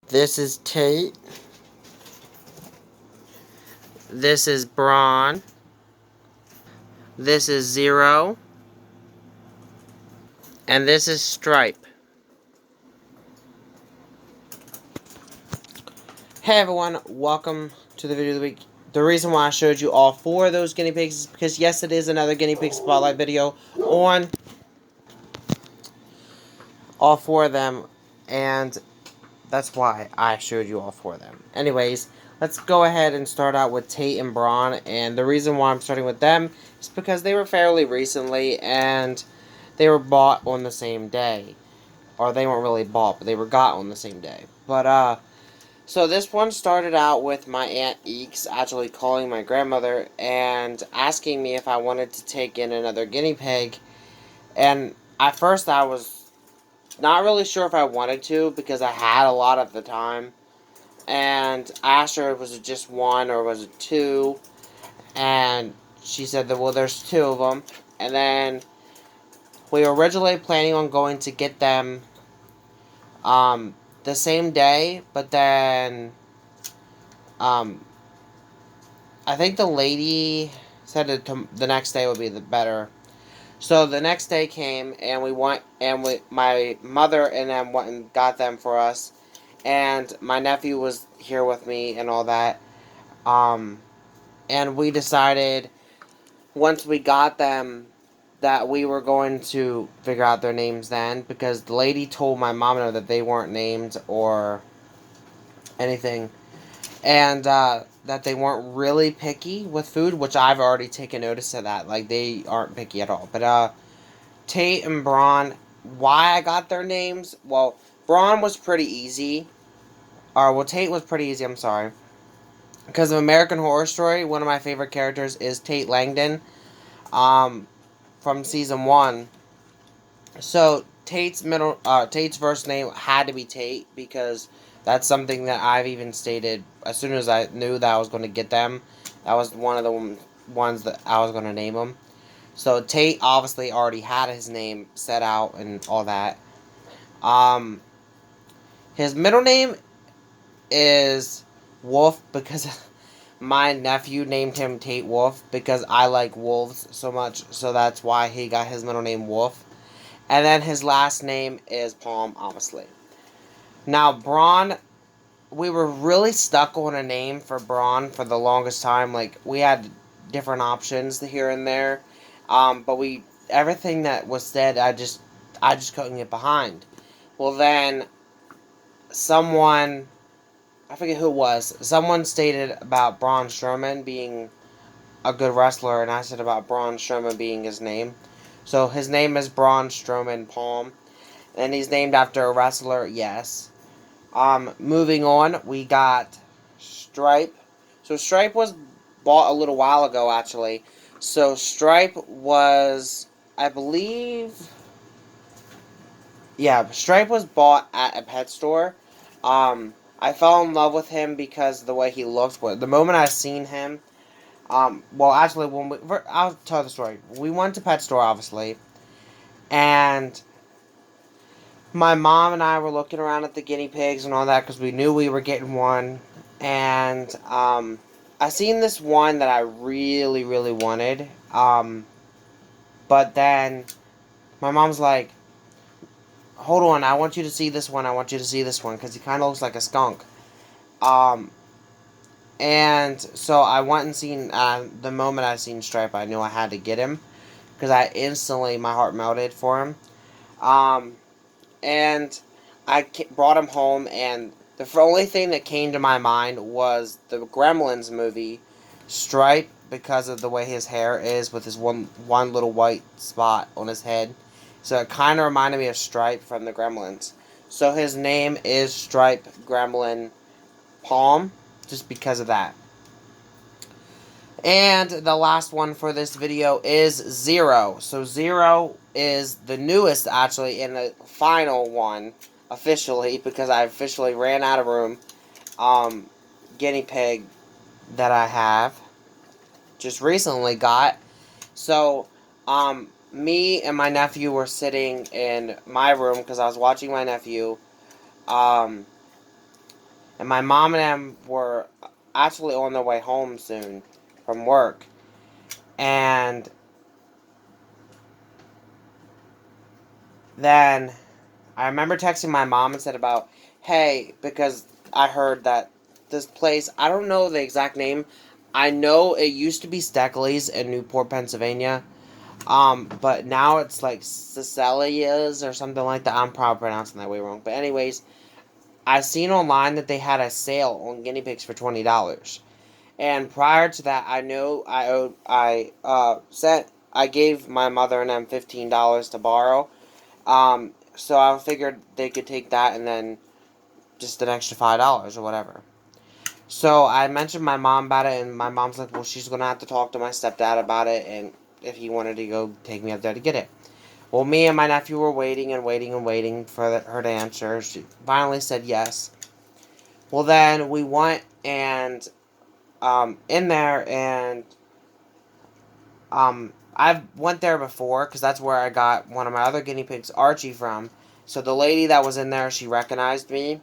This is Tate. This is Braun. This is Zero. And this is Stripe. Hey everyone, welcome to the video of the week. The reason why I showed you all four of those guinea pigs is because yes, it is another guinea pig spotlight video on all four of them, and that's why I showed you all four of them. Anyways, let's go ahead and start out with Tate and Braun, and the reason why I'm starting with them is because they were fairly recently, and they were bought on the same day. Or they weren't really bought, but they were got on the same day. But, so this one started out with my Aunt Eeks actually calling my grandmother and asking me if I wanted to take in another guinea pig. And at first I was not really sure if I wanted to because I had a lot at the time. And I asked her, was it just one or was it two? And she said that, well, there's two of them. And then we were originally planning on going to get them the same day, but then I think the lady said that the next day would be the better. So the next day came, and my mother and them went and got them for us, and my nephew was here with me and all that. And we decided once we got them that we were going to figure out their names then, because the lady told my mom and that they weren't named or anything, and that they weren't really picky with food, which I've already taken notice of that. Like, they aren't picky at all. But Tate and Braun, why I got their names? Well, Braun was pretty easy. Tate was pretty easy, I'm sorry. Because of American Horror Story, one of my favorite characters is Tate Langdon, from season 1. So Tate's first name had to be Tate because that's something that I've even stated as soon as I knew that I was going to get them. That was one of the ones that I was going to name them. So Tate obviously already had his name set out and all that. His middle name is Wolf because my nephew named him Tate Wolf because I like wolves so much. So that's why he got his middle name Wolf. And then his last name is Palm, obviously. Now, Braun, we were really stuck on a name for Braun for the longest time. Like, we had different options here and there. But everything that was said, I just couldn't get behind. Well, then, I forget who it was, someone stated about Braun Strowman being a good wrestler, and I said about Braun Strowman being his name. So his name is Braun Strowman Palm, and he's named after a wrestler, yes. Moving on, we got Stripe. So Stripe was bought a little while ago, actually. So Stripe was, I believe, yeah, Stripe was bought at a pet store. I fell in love with him because of the way he looked. The moment I seen him, well, actually, I'll tell the story. We went to pet store, obviously, and my mom and I were looking around at the guinea pigs and all that because we knew we were getting one. And I seen this one that I really, really wanted. But then my mom's like, hold on, I want you to see this one. I want you to see this one because he kind of looks like a skunk. And so I went and seen, the moment I seen Stripe, I knew I had to get him because my heart melted for him. And I brought him home, and the only thing that came to my mind was the Gremlins movie, Stripe, because of the way his hair is with his one little white spot on his head. So it kind of reminded me of Stripe from the Gremlins. So his name is Stripe Gremlin Palm, just because of that. And the last one for this video is Zero. So Zero is the newest, actually, and the final one, officially, because I officially ran out of room, guinea pig that I have just recently got. So, me and my nephew were sitting in my room because I was watching my nephew, And my mom and them were actually on their way home soon from work. And then I remember texting my mom and said about, hey, because I heard that this place, I don't know the exact name. I know it used to be Steckley's in Newport, Pennsylvania. But now it's like Cecilia's or something like that. I'm probably pronouncing that way wrong. But anyways, I seen online that they had a sale on guinea pigs for $20. And prior to that, I know I gave my mother and them $15 to borrow. So I figured they could take that and then just an extra $5 or whatever. So I mentioned my mom about it, and my mom's like, well, she's gonna have to talk to my stepdad about it, and if he wanted to go take me up there to get it. Well, me and my nephew were waiting and waiting and waiting for her to answer. She finally said yes. Well, then we went and in there, and I went there before because that's where I got one of my other guinea pigs, Archie, from. So the lady that was in there, she recognized me.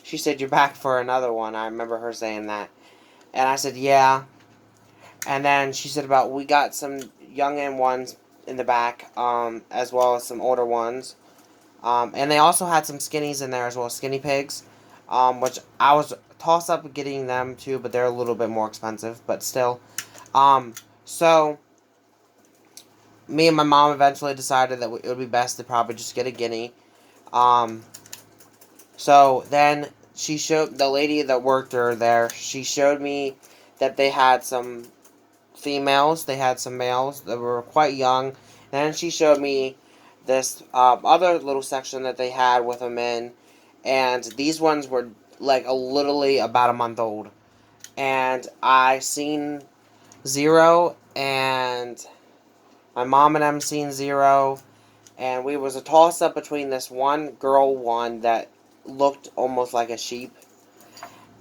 She said, "You're back for another one." I remember her saying that, and I said, "Yeah." And then she said about we got some youngin' ones in the back, as well as some older ones. And they also had some skinnies in there as well, skinny pigs, which I was tossed up getting them too, but they're a little bit more expensive, but still. So me and my mom eventually decided that it would be best to probably just get a guinea. Um, so then she showed the lady that worked her there. She showed me that they had some females, they had some males that were quite young. Then she showed me this other little section that they had with them in, and these ones were like literally about a month old. And I seen Zero, and my mom and them seen Zero, and we was a toss up between this one girl one that looked almost like a sheep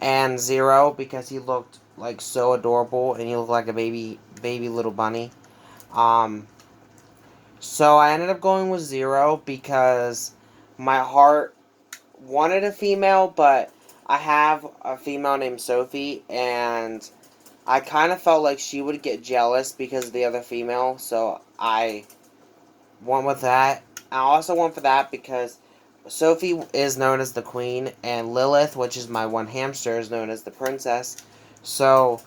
and Zero because he looked like so adorable and he looked like a baby little bunny. Um, so I ended up going with Zero because my heart wanted a female, but I have a female named Sophie, and I kind of felt like she would get jealous because of the other female, so I went with that. I also went for that because Sophie is known as the queen, and Lilith, which is my one hamster, is known as the princess. So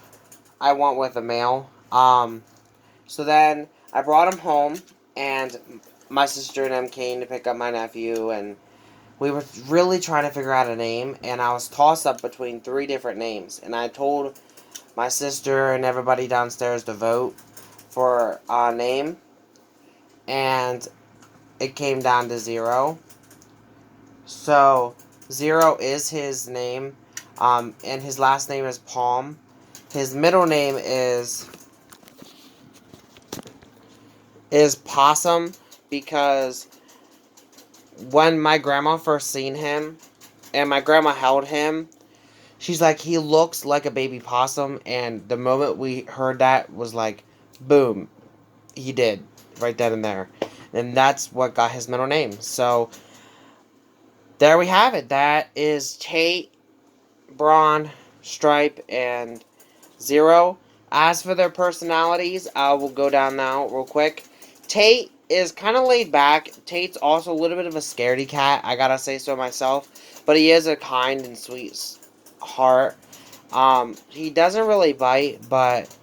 I went with a male. So then I brought him home, and my sister and them came to pick up my nephew, and we were really trying to figure out a name, and I was tossed up between 3 different names, and I told my sister and everybody downstairs to vote for a name, and it came down to Zero. So Zero is his name, and his last name is Palm. His middle name is Possum because when my grandma first seen him and my grandma held him, she's like, he looks like a baby possum, and the moment we heard that was like, boom, he did right then and there. And that's what got his middle name. So there we have it. That is Tate, Braun, Stripe, and Zero. As for their personalities, I will go down now real quick. Tate is kind of laid back. Tate's also a little bit of a scaredy cat, I gotta say so myself. But he is a kind and sweet heart. He doesn't really bite, but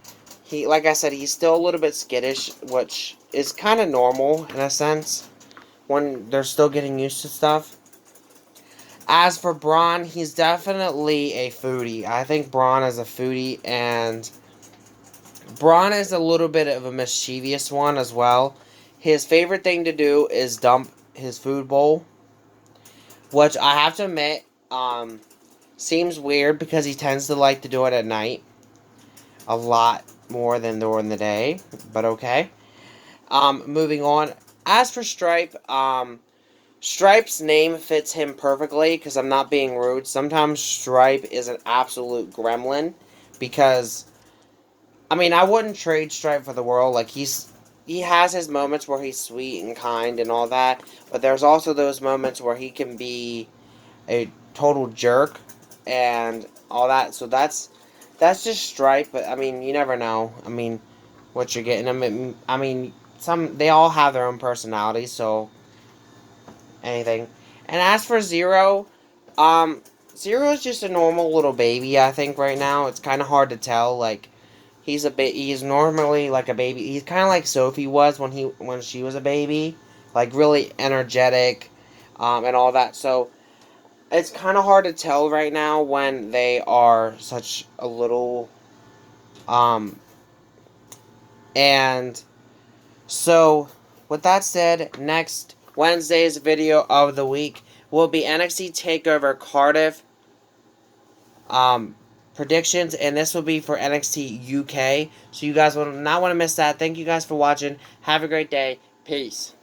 he, like I said, he's still a little bit skittish, which is kind of normal in a sense when they're still getting used to stuff. As for Braun, he's definitely a foodie. I think Braun is a foodie, and Braun is a little bit of a mischievous one as well. His favorite thing to do is dump his food bowl, which I have to admit, seems weird because he tends to like to do it at night a lot more than during the day, but okay. Moving on. As for Stripe, Stripe's name fits him perfectly because I'm not being rude. Sometimes Stripe is an absolute gremlin because, I mean, I wouldn't trade Stripe for the world. Like, he has his moments where he's sweet and kind and all that, but there's also those moments where he can be a total jerk, and all that. So that's just stripe, but I mean, you never know. I mean, what you're getting. I mean, they all have their own personality, so anything. And as for Zero, Zero is just a normal little baby. I think right now it's kind of hard to tell. Like, he's normally like a baby. He's kind of like Sophie was when she was a baby, like really energetic, and all that. So it's kind of hard to tell right now when they are such a little, um, and so with that said, next Wednesday's video of the week will be NXT Takeover Cardiff, predictions, and this will be for NXT UK. So you guys will not want to miss that. Thank you guys for watching. Have a great day. Peace.